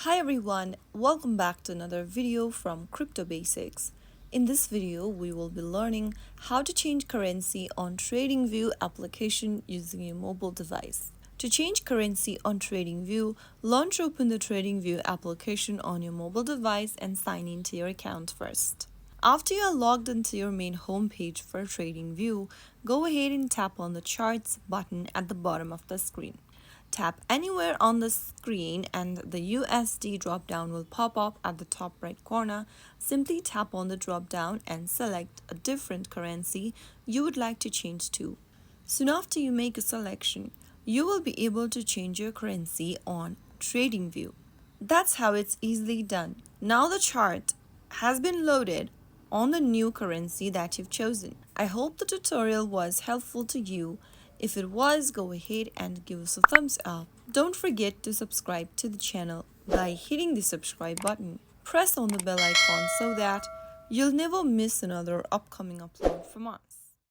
Hi everyone, welcome back to another video from Crypto Basics. In this video, we will be learning how to change currency on TradingView application using your mobile device. To change currency on TradingView, launch open the TradingView application on your mobile device and sign into your account first. After you are logged into your main homepage for TradingView, go ahead and tap on the Charts button at the bottom of the screen. Tap anywhere on the screen and the USD drop-down will pop up at the top right corner. Simply tap on the drop-down and select a different currency you would like to change to. Soon after you make a selection, you will be able to change your currency on TradingView. That's how it's easily done. Now the chart has been loaded on the new currency that you've chosen. I hope the tutorial was helpful to you. If it was, go ahead and give us a thumbs up. Don't forget to subscribe to the channel by hitting the subscribe button. Press on the bell icon so that you'll never miss another upcoming upload from us.